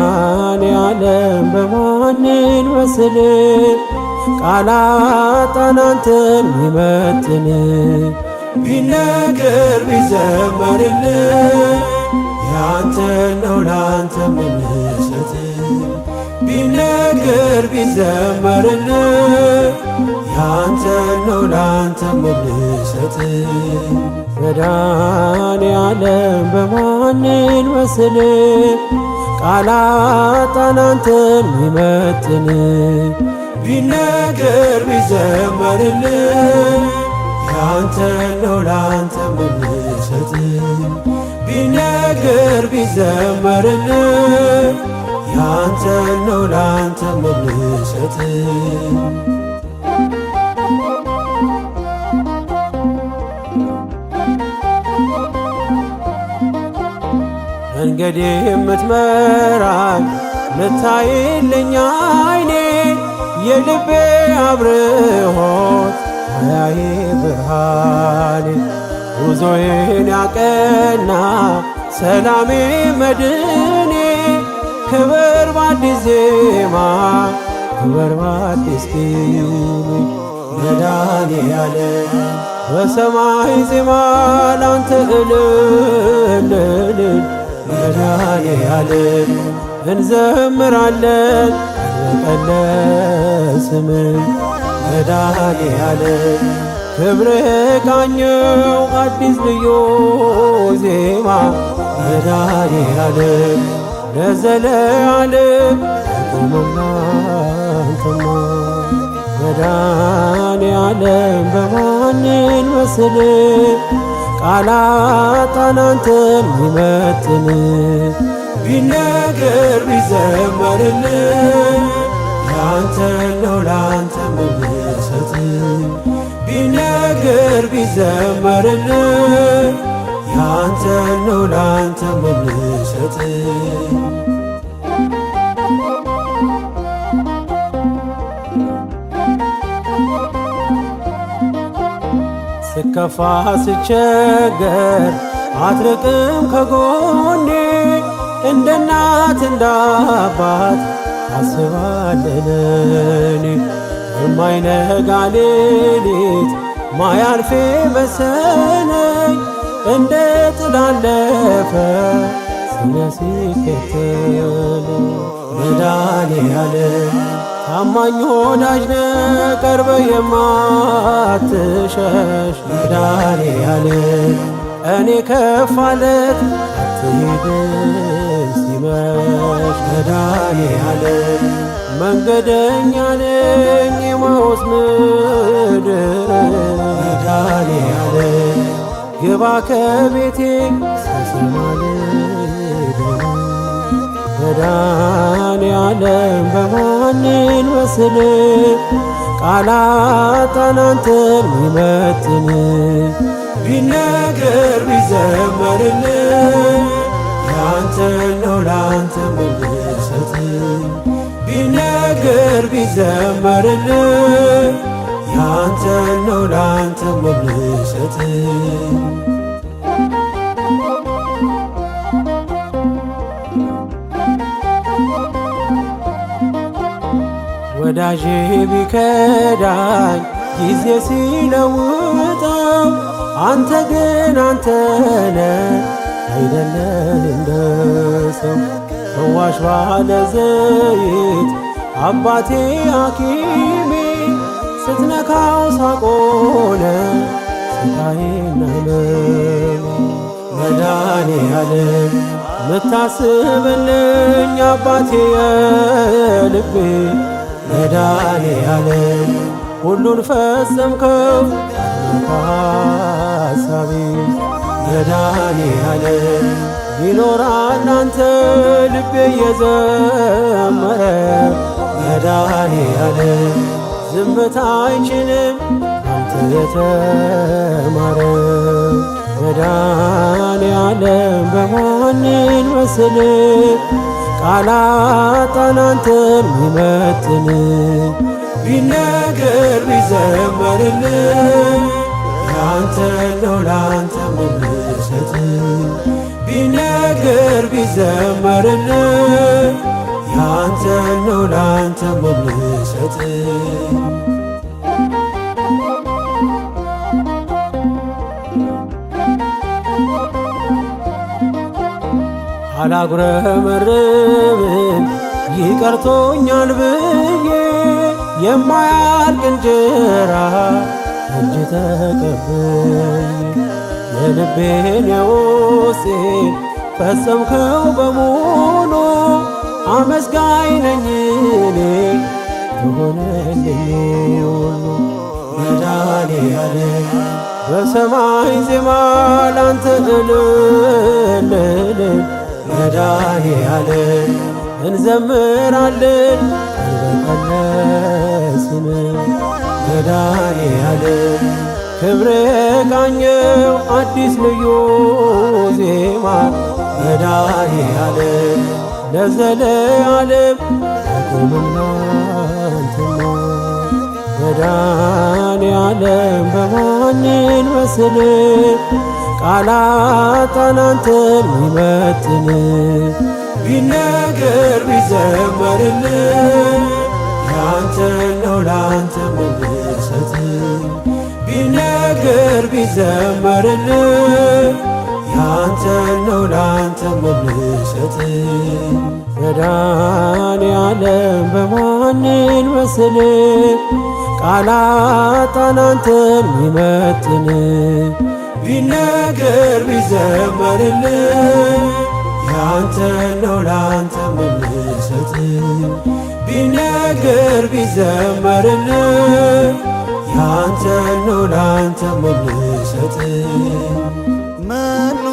መድኃኔዓለም በማንን መስል ቃላት አንተን ሚመጥን ቢነገር ቢዘመርልህ ያንተ ነው ላንተ ምንሰጥ ቢነገር ቢዘመርልህ ያንተ ነው ላንተ ምንሰጥ መድኃኔዓለም በማንን መስል ቃላት አንተን ሚመጥን ቢነገር ቢዘመርልህ ያንተ ነው ላንተ ምንሰጥ ቢነገር ቢዘመርልህ ያንተ ነው ላንተ ምንሰጥ መንገዴ የምትመራኝ ምታይልኝ አይኔ የልቤ አብርሆት አያዬ ብርሃኔ ጉዞዬን ያቀና ሰላሜ መድኔ ክብር በአዲስ ዜማ ክብር በአዲስ ቅኔ መድኃኔዓለም በሰማይ ዜማ ላንተ እልል መድኃኔዓለም እንዘምራለን ቀለስም መድኃኔዓለም ክብርህ ቃኘው አዲስ ልዩ ዜማ መድኃኔዓለም ለዘለዓለም አንተማ መድኃኔዓለም በማንን መስል ቃላት አንተን ሚመጥን ቢነገር ቢዘመርልህ ያንተ ነው ላንተ ምንሰጥ ቢነገር ቢዘመርልህ ያንተ ነው ላንተ ምንሰጥ ስከፋ ስቸገር አትርቅም ከጎኔ እንደ እናት እንደ አባት ታስባለህ የማይነጋ ሌሊት ማያልፌ በሰነኝ እንደ ጥላ አለፈ ስሜ ሲከተል መድኃኔዓለም ታማኝ ወዳጅ ነህ ቀርበህ የማትሸሽ መድኃኔዓለም እኔ ከፋለት አትሄድም ሲመሽ መድኃኔዓለም መንገደኛ ነኝ የማውስ ምድር መድኃኔዓለም ግባ ከቤቴ ሳሰማል መድኃኔዓለም በማንን መስል ቃላት አንተን ሚመጥን ቢነገር ቢዘመርልህ ያንተ ነው ላንተ ምንሰጥ ቢነገር ቢዘመርልህ ያንተ ነው ላንተ ምንሰጥ ወዳጄ ቢከዳኝ ጊዜ ሲለውጠው አንተ ግን አንተነ አይደለህ እንደ ሰው ፈዋሽ ባለ ዘይት አባቴ ሐኪሜ ስትነካው ሳቆነ ስቃዬና ሕመሜ መድኃኔዓለም ምታስብልኝ አባቴ የልቤ መድኃኔዓለም ሁሉን ፈጸምከው ሐሳቤ መድኃኔዓለም ይኖራል አንተ ልቤ እየዘመረ መድኃኔዓለም ዝምታ አይችልም አንተ የተማረ መድኃኔዓለም በማንን መስል ቃላት አንተን ሚመጥን ቢነገር ቢዘመርልህ ያንተ ነው ላንተ ምንሰጥ ቢነገር ቢዘመርልህ አላጉረመርምም ይቀርቶኛል ብዬ የማያልቅ እንጀራ እጅ ተቀበይ የልቤን የውስጤን ፈጸምከው በሙሉ አመስጋኝ ነኝ እኔ የሆነልኝ ሁሉ መድኃኔዓለም በሰማይ ዜማ ላንተ እልል መድኃኔዓለም እንዘምራለን ቀልበቀለስን መድኃኔዓለም ክብር ቃኘው አዲስ ልዩ ዜማ መድኃኔዓለም ለዘለዓለም አቁምና አንተማ መድኃኔዓለም በማንን መስል ቃላጣን አንተን ሚመጥን ቢነገር ቢዘመርልን ያንተን ነው ላንተ ምንሰጥ ቢነገር ቢዘመርልን ያንተን ነው ላንተ ምንሰጥ መድኃኔዓለም በማንን መስል ቃላጣን አንተን ሚመጥን ቢነገር ቢዘመርልን ያንተን ነው ላንተ ምንሰጥ ቢነገር ቢዘመርልን ያንተን ነው ላንተ ምንሰጥ መኖ